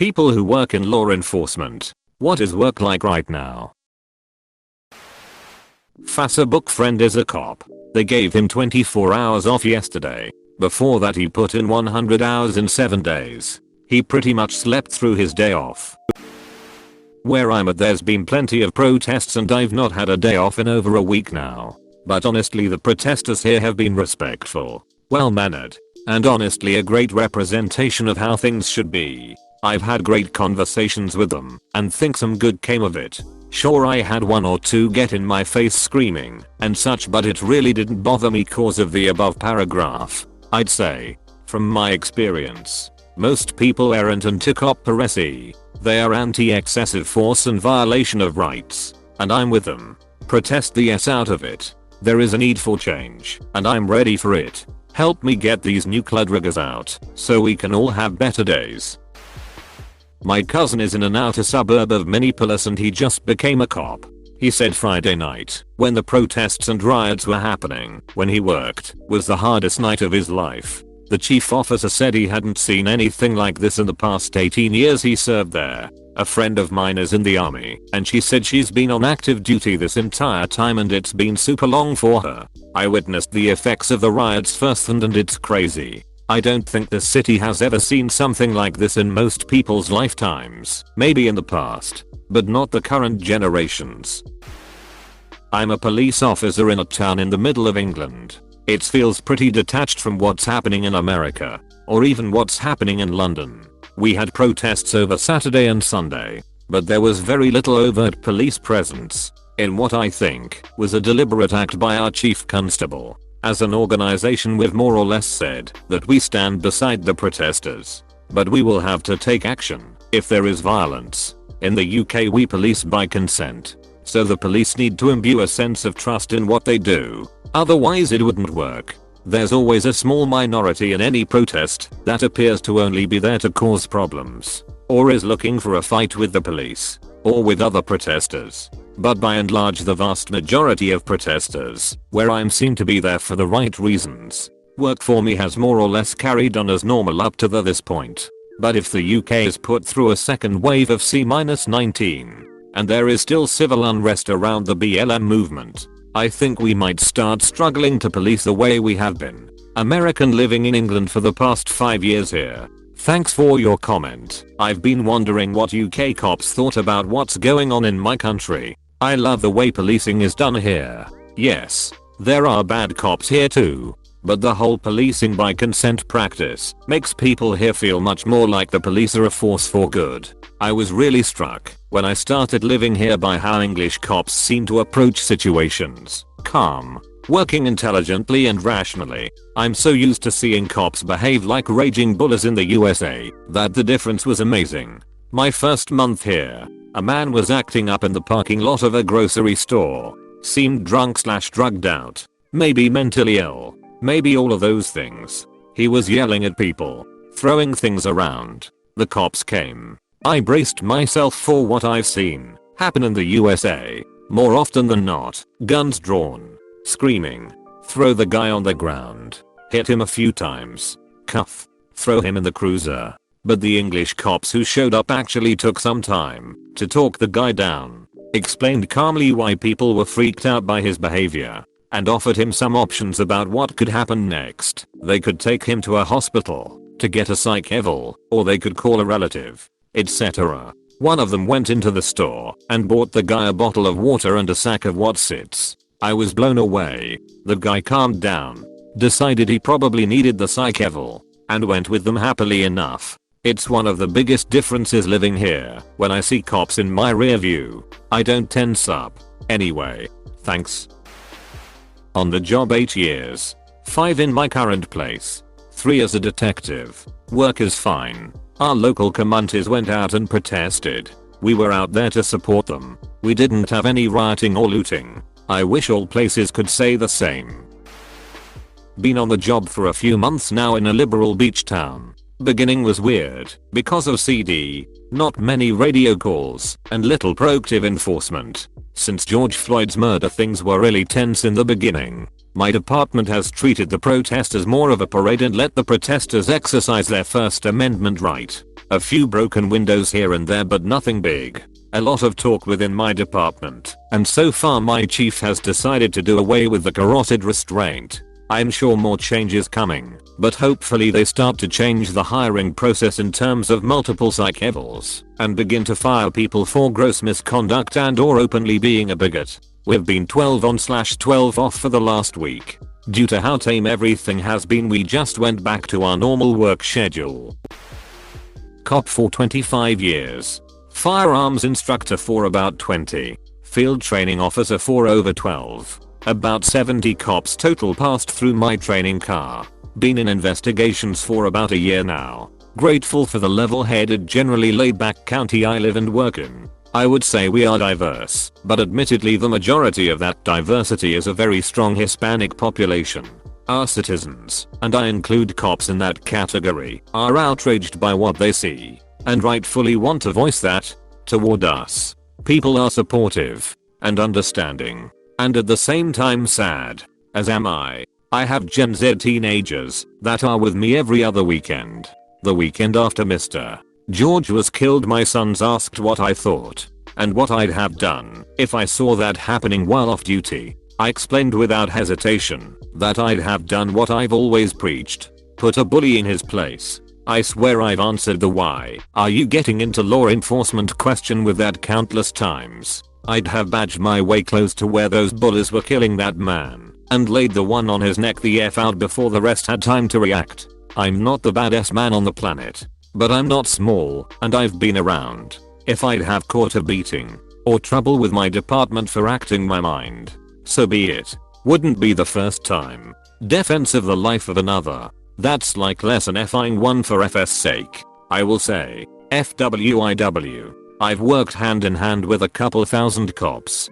People who work in law enforcement. What is work like right now? Facebook friend is a cop. They gave him 24 hours off yesterday. Before that he put in 100 hours in 7 days. He pretty much slept through his day off. Where I'm at there's been plenty of protests and I've not had a day off in over a week now. But honestly the protesters here have been respectful, well-mannered, and honestly a great representation of how things should be. I've had great conversations with them and think some good came of it. Sure I had one or two get in my face screaming and such, but it really didn't bother me cause of the above paragraph. I'd say, from my experience, most people aren't anti-cop-piracy. They are anti-excessive force and violation of rights, and I'm with them. Protest the S out of it. There is a need for change, and I'm ready for it. Help me get these new cludriggers out, so we can all have better days. My cousin is in an outer suburb of Minneapolis and he just became a cop. He said Friday night, when the protests and riots were happening, when he worked, was the hardest night of his life. The chief officer said he hadn't seen anything like this in the past 18 years he served there. A friend of mine is in the army, and she said she's been on active duty this entire time and it's been super long for her. I witnessed the effects of the riots firsthand and it's crazy. I don't think the city has ever seen something like this in most people's lifetimes. Maybe in the past, but not the current generations. I'm a police officer in a town in the middle of England. It feels pretty detached from what's happening in America, or even what's happening in London. We had protests over Saturday and Sunday, but there was very little overt police presence, in what I think was a deliberate act by our chief constable. As an organization we've more or less said that we stand beside the protesters, but we will have to take action if there is violence. In the UK we police by consent, so the police need to imbue a sense of trust in what they do, otherwise it wouldn't work. There's always a small minority in any protest that appears to only be there to cause problems, or is looking for a fight with the police, or with other protesters. But by and large the vast majority of protesters, where I'm seem to be there for the right reasons. Work for me has more or less carried on as normal up to this point. But if the UK is put through a second wave of C-19, and there is still civil unrest around the BLM movement, I think we might start struggling to police the way we have been. American living in England for the past 5 years here. Thanks for your comment. I've been wondering what UK cops thought about what's going on in my country. I love the way policing is done here. Yes, there are bad cops here too. But the whole policing by consent practice makes people here feel much more like the police are a force for good. I was really struck when I started living here by how English cops seem to approach situations. Calm, working intelligently and rationally. I'm so used to seeing cops behave like raging bullies in the USA that the difference was amazing. My first month here, a man was acting up in the parking lot of a grocery store. Seemed drunk/drugged out. Maybe mentally ill. Maybe all of those things. He was yelling at people, throwing things around. The cops came. I braced myself for what I've seen happen in the USA. More often than not, guns drawn, screaming, throw the guy on the ground, hit him a few times, cuff, throw him in the cruiser. But the English cops who showed up actually took some time to talk the guy down, explained calmly why people were freaked out by his behavior, and offered him some options about what could happen next. They could take him to a hospital to get a psych eval, or they could call a relative, etc. One of them went into the store and bought the guy a bottle of water and a sack of Wotsits. I was blown away. The guy calmed down, decided he probably needed the psych eval, and went with them happily enough. It's one of the biggest differences living here. When I see cops in my rear view, I don't tense up. Anyway, thanks. On the job 8 years. 5 in my current place. 3 as a detective. Work is fine. Our local communities went out and protested. We were out there to support them. We didn't have any rioting or looting. I wish all places could say the same. Been on the job for a few months now in a liberal beach town. Beginning was weird because of CD, not many radio calls, and little proactive enforcement. Since George Floyd's murder things were really tense in the beginning. My department has treated the protest as more of a parade and let the protesters exercise their First Amendment right. A few broken windows here and there but nothing big. A lot of talk within my department, and so far my chief has decided to do away with the carotid restraint. I'm sure more change is coming, but hopefully they start to change the hiring process in terms of multiple psych levels and begin to fire people for gross misconduct and or openly being a bigot. We've been 12 on/12 off for the last week. Due to how tame everything has been, we just went back to our normal work schedule. Cop for 25 years. Firearms instructor for about 20. Field training officer for over 12. About 70 cops total passed through my training car. Been in investigations for about a year now. Grateful for the level-headed, generally laid-back county I live and work in. I would say we are diverse, but admittedly the majority of that diversity is a very strong Hispanic population. Our citizens, and I include cops in that category, are outraged by what they see, and rightfully want to voice that toward us. People are supportive and understanding, and at the same time sad, as am I. I have Gen Z teenagers that are with me every other weekend. The weekend after Mr. George was killed, my sons asked what I thought and what I'd have done if I saw that happening while off duty. I explained without hesitation that I'd have done what I've always preached, put a bully in his place. I swear I've answered the "why are you getting into law enforcement" question with that countless times. I'd have badged my way close to where those bullies were killing that man and laid the one on his neck the F out before the rest had time to react. I'm not the baddest man on the planet, but I'm not small, and I've been around. If I'd have caught a beating or trouble with my department for acting my mind, so be it. Wouldn't be the first time. Defense of the life of another. That's like less an F-ing one for FS sake. I will say, FWIW. I've worked hand in hand with a couple thousand cops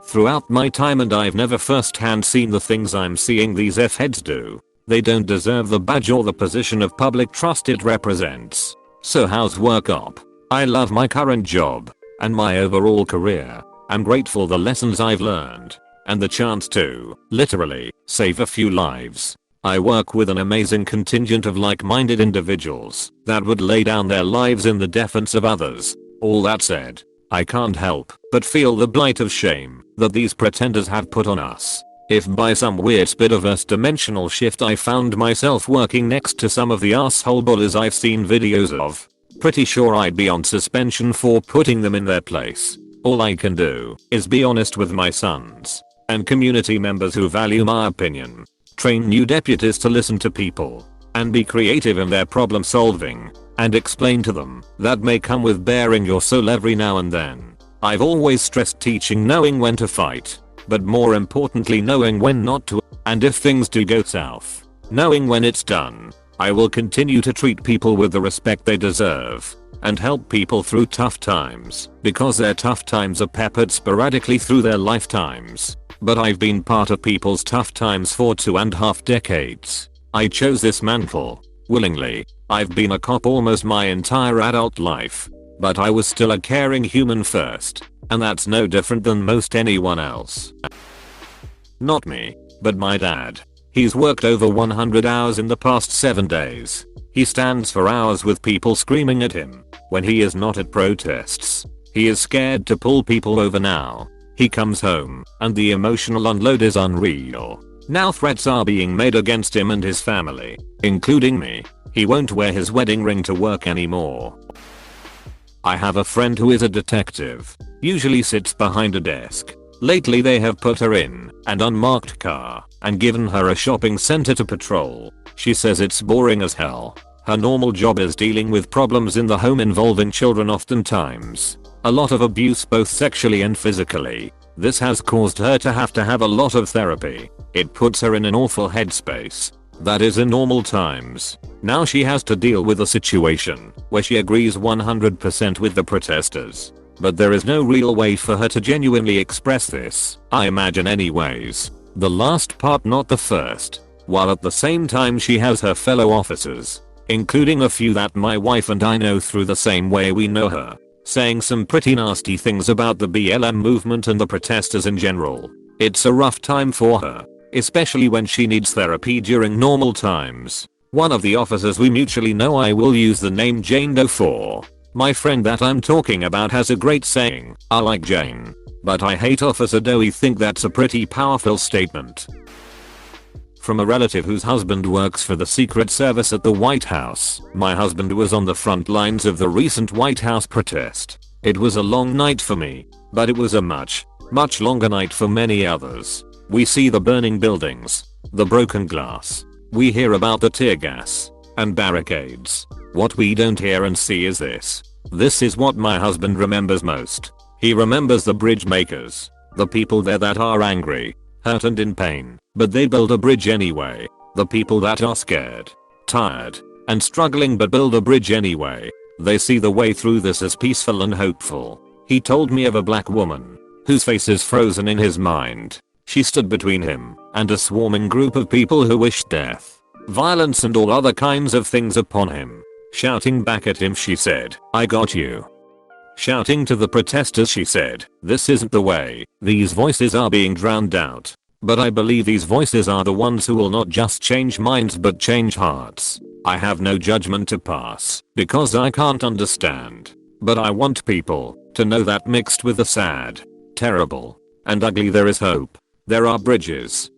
throughout my time, and I've never firsthand seen the things I'm seeing these F-heads do. They don't deserve the badge or the position of public trust it represents. So how's work op? I love my current job and my overall career. I'm grateful the lessons I've learned and the chance to, literally, save a few lives. I work with an amazing contingent of like-minded individuals that would lay down their lives in the defense of others. All that said, I can't help but feel the blight of shame that these pretenders have put on us. If by some weird Spider-Verse dimensional shift I found myself working next to some of the asshole bullies I've seen videos of, pretty sure I'd be on suspension for putting them in their place. All I can do is be honest with my sons and community members who value my opinion. Train new deputies to listen to people and be creative in their problem solving, and explain to them that may come with bearing your soul every now and then. I've always stressed teaching knowing when to fight, but more importantly knowing when not to, and if things do go south, knowing when it's done. I will continue to treat people with the respect they deserve and help people through tough times, because their tough times are peppered sporadically through their lifetimes. But I've been part of people's tough times for 2.5 decades. I chose this mantle willingly. I've been a cop almost my entire adult life, but I was still a caring human first, and that's no different than most anyone else. Not me, but my dad. He's worked over 100 hours in the past 7 days. He stands for hours with people screaming at him when he is not at protests. He is scared to pull people over now. He comes home, and the emotional unload is unreal. Now threats are being made against him and his family, including me. He won't wear his wedding ring to work anymore. I have a friend who is a detective, usually sits behind a desk. Lately they have put her in an unmarked car and given her a shopping center to patrol. She says it's boring as hell. Her normal job is dealing with problems in the home involving children, oftentimes a lot of abuse both sexually and physically. This has caused her to have a lot of therapy. It puts her in an awful headspace. That is in normal times. Now she has to deal with a situation where she agrees 100% with the protesters. But there is no real way for her to genuinely express this, I imagine anyways. The last part, not the first. While at the same time she has her fellow officers, including a few that my wife and I know through the same way we know her, saying some pretty nasty things about the BLM movement and the protesters in general. It's a rough time for her, especially when she needs therapy during normal times. One of the officers we mutually know, I will use the name Jane Doe for. My friend that I'm talking about has a great saying, I like Jane, but I hate Officer Doe. I think that's a pretty powerful statement. From a relative whose husband works for the Secret Service at the White House. My husband was on the front lines of the recent White House protest. It was a long night for me, but it was a much longer night for many others. We see the burning buildings, the broken glass. We hear about the tear gas and barricades. What we don't hear and see is this. This is what my husband remembers most. He remembers the bridge makers, the people there that are angry, hurt and in pain, but they build a bridge anyway. The people that are scared, tired, and struggling but build a bridge anyway. They see the way through this as peaceful and hopeful. He told me of a black woman whose face is frozen in his mind. She stood between him and a swarming group of people who wished death, violence and all other kinds of things upon him. Shouting back at him, she said, "I got you." Shouting to the protesters, she said, "This isn't the way." These voices are being drowned out. But I believe these voices are the ones who will not just change minds but change hearts. I have no judgment to pass because I can't understand. But I want people to know that mixed with the sad, terrible, and ugly there is hope. There are bridges